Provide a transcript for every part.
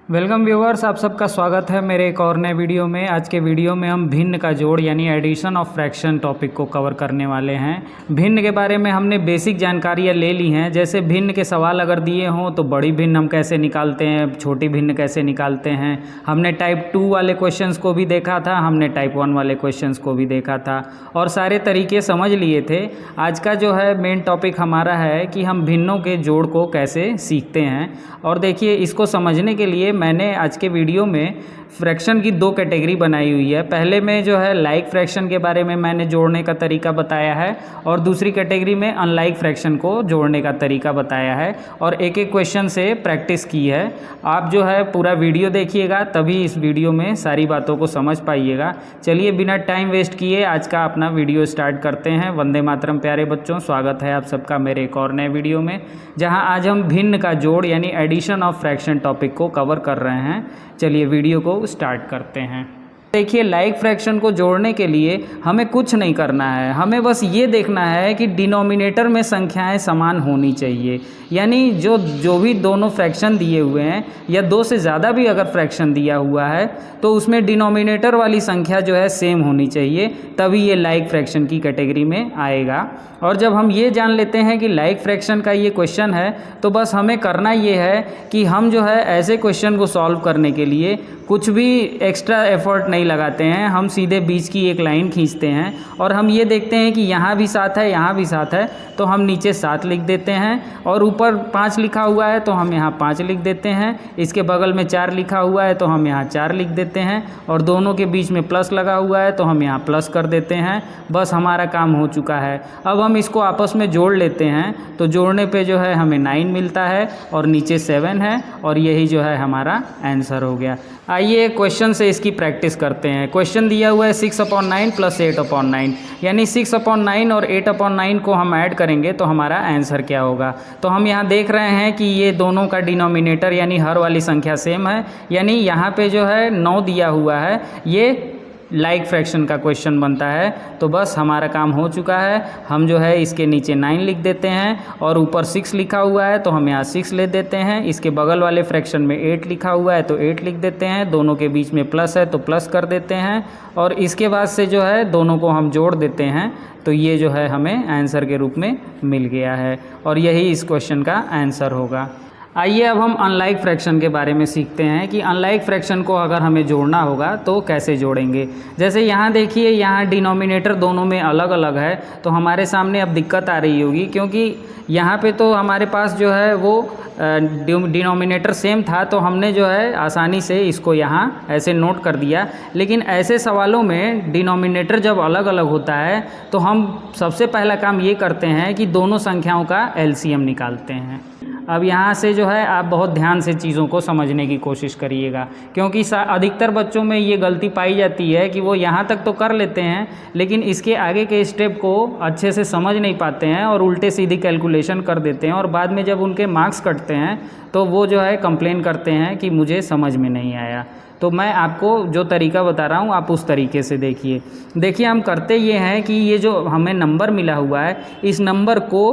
Welcome viewers, आप सबका स्वागत है मेरे एक और नए वीडियो में। आज के वीडियो में हम भिन्न का जोड़ यानी एडिशन ऑफ फ्रैक्शन टॉपिक को कवर करने वाले हैं। भिन्न के बारे में हमने बेसिक जानकारियाँ ले ली हैं। जैसे भिन्न के सवाल अगर दिए हों तो बड़ी भिन्न हम कैसे निकालते हैं, छोटी भिन्न कैसे निकालते हैं। हमने टाइप 2 वाले क्वेश्चंस को भी देखा था, हमने टाइप 1 वाले क्वेश्चंस को भी देखा था और सारे तरीके समझ लिए थे। आज का जो है मेन टॉपिक हमारा है कि हम भिन्नों के जोड़ को कैसे सीखते हैं। और देखिए, इसको समझने के लिए मैंने आज के वीडियो में फ्रैक्शन की 2 कैटेगरी बनाई हुई है। पहले में जो है लाइक फ्रैक्शन के बारे में मैंने जोड़ने का तरीका बताया है और दूसरी कैटेगरी में अनलाइक फ्रैक्शन को जोड़ने का तरीका बताया है और एक एक क्वेश्चन से प्रैक्टिस की है। आप जो है पूरा वीडियो देखिएगा, तभी इस वीडियो में सारी बातों को समझ पाइएगा। चलिए बिना टाइम वेस्ट किए आज का अपना वीडियो स्टार्ट करते हैं। वंदे मातरम प्यारे बच्चों, स्वागत है आप सबका मेरे एक और नए वीडियो में, जहाँ आज हम भिन्न का जोड़ यानी एडिशन ऑफ फ्रैक्शन टॉपिक को कवर कर रहे हैं। चलिए वीडियो को स्टार्ट करते हैं। देखिए, लाइक फ्रैक्शन को जोड़ने के लिए हमें कुछ नहीं करना है, हमें बस ये देखना है कि डिनोमिनेटर में संख्याएं समान होनी चाहिए। यानी जो भी दोनों फ्रैक्शन दिए हुए हैं या 2 से ज़्यादा भी अगर फ्रैक्शन दिया हुआ है तो उसमें डिनोमिनेटर वाली संख्या जो है सेम होनी चाहिए, तभी ये लाइक फ्रैक्शन की कैटेगरी में आएगा। और जब हम ये जान लेते हैं कि लाइक फ्रैक्शन का ये क्वेश्चन है तो बस हमें करना ये है कि हम जो है ऐसे क्वेश्चन को सॉल्व करने के लिए कुछ भी एक्स्ट्रा एफर्ट नहीं लगाते हैं। हम सीधे बीच की एक लाइन खींचते हैं और हम ये देखते हैं कि यहाँ भी 7 है, यहाँ भी 7 है, तो हम नीचे 7 लिख देते हैं और ऊपर 5 लिखा हुआ है तो हम यहाँ 5 लिख देते हैं। इसके बगल में 4 लिखा हुआ है तो हम यहाँ 4 लिख देते हैं और दोनों के बीच में प्लस लगा हुआ है तो हम यहाँ प्लस कर देते हैं। बस हमारा काम हो चुका है। अब हम इसको आपस में जोड़ लेते हैं तो जोड़ने पे जो है हमें 9 मिलता है और नीचे 7 है और यही जो है हमारा आंसर हो गया। आइए क्वेश्चन से इसकी प्रैक्टिस करते हैं। क्वेश्चन दिया हुआ है 6/9 + 8/9, यानी 6/9 और 8/9 को हम ऐड करेंगे तो हमारा आंसर क्या होगा। तो हम यहाँ देख रहे हैं कि ये दोनों का डिनोमिनेटर यानी हर वाली संख्या सेम है, यानी यहाँ पे जो है 9 दिया हुआ है, ये लाइक फ्रैक्शन का क्वेश्चन बनता है। तो बस हमारा काम हो चुका है। हम जो है इसके नीचे 9 लिख देते हैं और ऊपर 6 लिखा हुआ है तो हम यहाँ 6 ले देते हैं। इसके बगल वाले फ्रैक्शन में 8 लिखा हुआ है तो 8 लिख देते हैं। दोनों के बीच में प्लस है तो प्लस कर देते हैं और इसके बाद से जो है दोनों को हम जोड़ देते हैं तो ये जो है हमें आंसर के रूप में मिल गया है और यही इस क्वेश्चन का आंसर होगा। आइए अब हम अनलाइक फ्रैक्शन के बारे में सीखते हैं कि अनलाइक फ्रैक्शन को अगर हमें जोड़ना होगा तो कैसे जोड़ेंगे। जैसे यहाँ देखिए, यहाँ डिनोमिनेटर दोनों में अलग अलग है तो हमारे सामने अब दिक्कत आ रही होगी, क्योंकि यहाँ पे तो हमारे पास जो है वो डिनोमिनेटर सेम था तो हमने जो है आसानी से इसको यहाँ ऐसे नोट कर दिया। लेकिन ऐसे सवालों में डिनोमिनेटर जब अलग अलग होता है तो हम सबसे पहला काम ये करते हैं कि दोनों संख्याओं का एलसीएम निकालते हैं। अब यहाँ से जो है आप बहुत ध्यान से चीज़ों को समझने की कोशिश करिएगा, क्योंकि अधिकतर बच्चों में ये गलती पाई जाती है कि वो यहाँ तक तो कर लेते हैं लेकिन इसके आगे के स्टेप को अच्छे से समझ नहीं पाते हैं और उल्टे सीधी कैलकुलेशन कर देते हैं और बाद में जब उनके मार्क्स कटते हैं तो वो जो है कंप्लेन करते हैं कि मुझे समझ में नहीं आया। तो मैं आपको जो तरीका बता रहा हूँ आप उस तरीके से देखिए। देखिए, हम करते ये हैं कि ये जो हमें नंबर मिला हुआ है इस नंबर को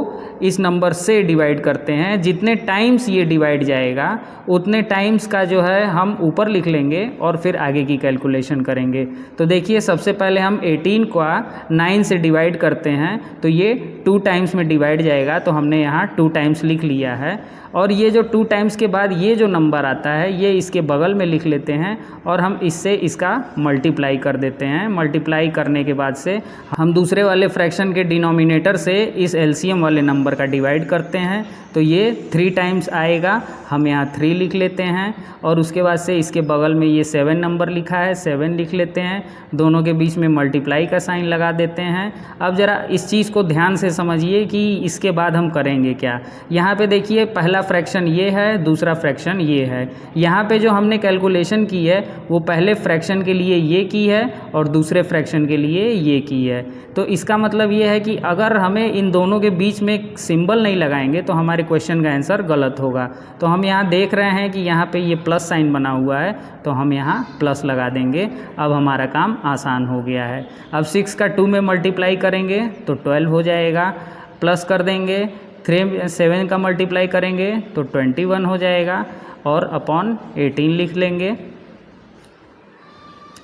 इस नंबर से डिवाइड करते हैं। जितने टाइम्स ये डिवाइड जाएगा उतने टाइम्स का जो है हम ऊपर लिख लेंगे और फिर आगे की कैलकुलेशन करेंगे। तो देखिए, सबसे पहले हम 18 का 9 से डिवाइड करते हैं तो ये 2 टाइम्स में डिवाइड जाएगा तो हमने यहाँ 2 टाइम्स लिख लिया है। और ये जो 2 टाइम्स के बाद ये जो नंबर आता है ये इसके बगल में लिख लेते हैं और हम इससे इसका मल्टीप्लाई कर देते हैं। मल्टीप्लाई करने के बाद से हम दूसरे वाले फ्रैक्शन के डिनोमिनेटर से इस एलसीएम वाले नंबर का डिवाइड करते हैं तो ये 3 टाइम्स आएगा। हम यहाँ 3 लिख लेते हैं और उसके बाद से इसके बगल में ये 7 नंबर लिखा है, 7 लिख लेते हैं। दोनों के बीच में मल्टीप्लाई का साइन लगा देते हैं। अब ज़रा इस चीज़ को ध्यान से समझिए कि इसके बाद हम करेंगे क्या। यहाँ पे देखिए, पहला फ्रैक्शन ये है, दूसरा फ्रैक्शन ये है। यहाँ पे जो हमने कैलकुलेशन की है वो पहले फ्रैक्शन के लिए ये की है और दूसरे फ्रैक्शन के लिए ये की है। तो इसका मतलब ये है कि अगर हमें इन दोनों के बीच में सिंबल नहीं लगाएंगे तो हमारे क्वेश्चन का आंसर गलत होगा। तो हम यहाँ देख रहे हैं कि यहाँ पे ये प्लस साइन बना हुआ है तो हम यहाँ प्लस लगा देंगे। अब हमारा काम आसान हो गया है। अब 6 का 2 में मल्टीप्लाई करेंगे तो 12 हो जाएगा, प्लस कर देंगे 7 का मल्टीप्लाई करेंगे तो 21 हो जाएगा और अपॉन 18 लिख लेंगे।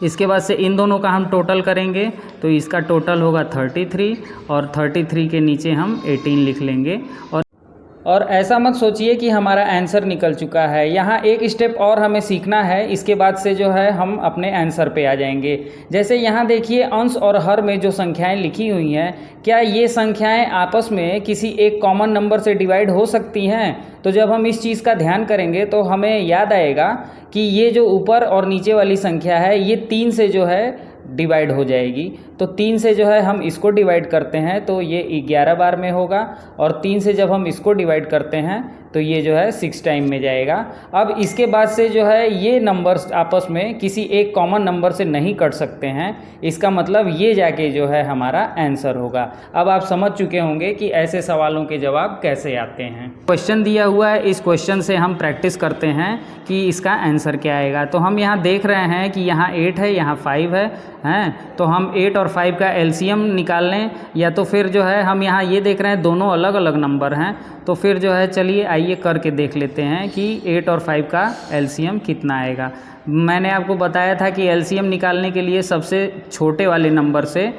इसके बाद से इन दोनों का हम टोटल करेंगे तो इसका टोटल होगा 33 और 33 के नीचे हम 18 लिख लेंगे। और ऐसा मत सोचिए कि हमारा आंसर निकल चुका है, यहाँ एक स्टेप और हमें सीखना है, इसके बाद से जो है हम अपने आंसर पे आ जाएंगे। जैसे यहाँ देखिए अंश और हर में जो संख्याएं लिखी हुई हैं, क्या ये संख्याएं आपस में किसी एक कॉमन नंबर से डिवाइड हो सकती हैं? तो जब हम इस चीज़ का ध्यान करेंगे तो हमें याद आएगा कि ये जो ऊपर और नीचे वाली संख्या है ये 3 से जो है डिवाइड हो जाएगी। तो 3 से जो है हम इसको डिवाइड करते हैं तो ये 11 बार में होगा, और 3 से जब हम इसको डिवाइड करते हैं तो ये जो है 6 टाइम में जाएगा। अब इसके बाद से जो है ये नंबर्स आपस में किसी एक कॉमन नंबर से नहीं कट सकते हैं, इसका मतलब ये जाके जो है हमारा आंसर होगा। अब आप समझ चुके होंगे कि ऐसे सवालों के जवाब कैसे आते हैं। क्वेश्चन दिया हुआ है, इस क्वेश्चन से हम प्रैक्टिस करते हैं कि इसका आंसर क्या आएगा। तो हम यहाँ देख रहे हैं कि यहाँ 8 है, यहाँ 5 है, तो हम 8 और 5 का एलसीएम निकाल लें, या तो फिर जो है हम यहाँ ये देख रहे हैं दोनों अलग अलग नंबर हैं, तो फिर जो है चलिए आइए करके देख लेते हैं कि 8 और 5 का एलसीएम कितना आएगा। मैंने आपको बताया था कि एलसीएम निकालने के लिए सबसे छोटे वाले नंबर से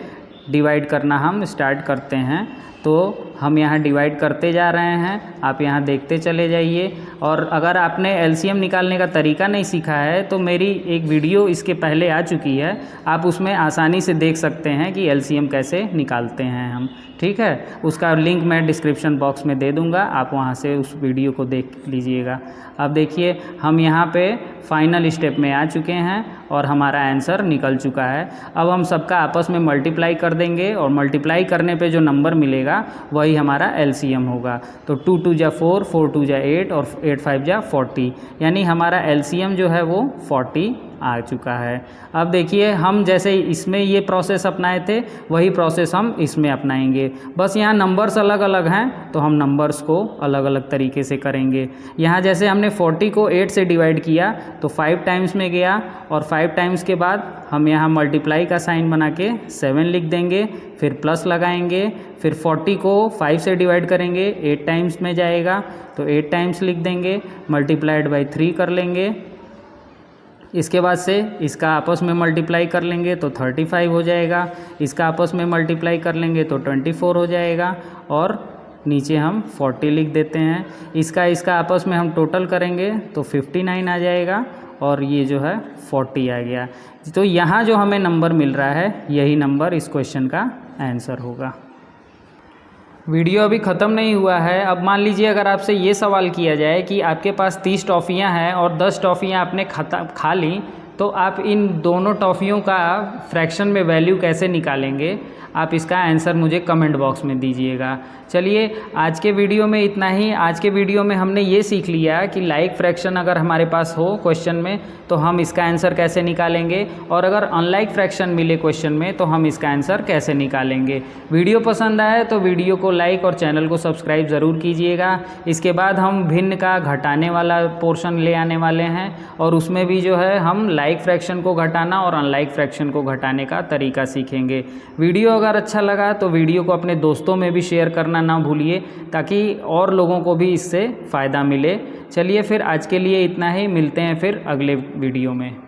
डिवाइड करना हम स्टार्ट करते हैं। तो हम यहाँ डिवाइड करते जा रहे हैं, आप यहाँ देखते चले जाइए। और अगर आपने एलसीएम निकालने का तरीका नहीं सीखा है तो मेरी एक वीडियो इसके पहले आ चुकी है, आप उसमें आसानी से देख सकते हैं कि एलसीएम कैसे निकालते हैं हम, ठीक है। उसका लिंक मैं डिस्क्रिप्शन बॉक्स में दे दूँगा, आप वहाँ से उस वीडियो को देख लीजिएगा। अब देखिए हम यहाँ पे फाइनल स्टेप में आ चुके हैं और हमारा आंसर निकल चुका है। अब हम सबका आपस में मल्टीप्लाई कर देंगे और मल्टीप्लाई करने पे जो नंबर मिलेगा वही हमारा एलसीएम होगा। तो 2 2 जा 4, 4 2 जा 8 और 8 5 जा 40, यानी हमारा एलसीएम जो है वो 40 आ चुका है। अब देखिए हम जैसे इसमें ये प्रोसेस अपनाए थे वही प्रोसेस हम इसमें अपनाएंगे, बस यहाँ नंबर्स अलग अलग हैं तो हम नंबर्स को अलग अलग तरीके से करेंगे। यहाँ जैसे हमने 40 को 8 से डिवाइड किया तो 5 टाइम्स में गया, और 5 टाइम्स के बाद हम यहाँ मल्टीप्लाई का साइन बना के 7 लिख देंगे, फिर प्लस लगाएंगे, फिर 40 को 5 से डिवाइड करेंगे, 8 टाइम्स में जाएगा तो 8 टाइम्स लिख देंगे, मल्टीप्लाइड बाई 3 कर लेंगे। इसके बाद से इसका आपस में मल्टीप्लाई कर लेंगे तो 35 हो जाएगा, इसका आपस में मल्टीप्लाई कर लेंगे तो 24 हो जाएगा, और नीचे हम 40 लिख देते हैं। इसका आपस में हम टोटल करेंगे तो 59 आ जाएगा, और ये जो है 40 आ गया। तो यहाँ जो हमें नंबर मिल रहा है यही नंबर इस क्वेश्चन का आंसर होगा। वीडियो अभी ख़त्म नहीं हुआ है। अब मान लीजिए अगर आपसे ये सवाल किया जाए कि आपके पास 30 टॉफ़ियाँ हैं और 10 टॉफ़ियाँ आपने खा ली, तो आप इन दोनों टॉफ़ियों का फ्रैक्शन में वैल्यू कैसे निकालेंगे, आप इसका आंसर मुझे कमेंट बॉक्स में दीजिएगा। चलिए आज के वीडियो में इतना ही। आज के वीडियो में हमने ये सीख लिया कि लाइक फ्रैक्शन अगर हमारे पास हो क्वेश्चन में तो हम इसका आंसर कैसे निकालेंगे, और अगर अनलाइक फ्रैक्शन मिले क्वेश्चन में तो हम इसका आंसर कैसे निकालेंगे। वीडियो पसंद आए तो वीडियो को लाइक और चैनल को सब्सक्राइब ज़रूर कीजिएगा। इसके बाद हम भिन्न का घटाने वाला पोर्शन ले आने वाले हैं, और उसमें भी जो है हम लाइक फ्रैक्शन को घटाना और अनलाइक फ्रैक्शन को घटाने का तरीका सीखेंगे। वीडियो अगर अच्छा लगा तो वीडियो को अपने दोस्तों में भी शेयर करना ना भूलिए, ताकि और लोगों को भी इससे फ़ायदा मिले। चलिए फिर आज के लिए इतना ही, मिलते हैं फिर अगले वीडियो में।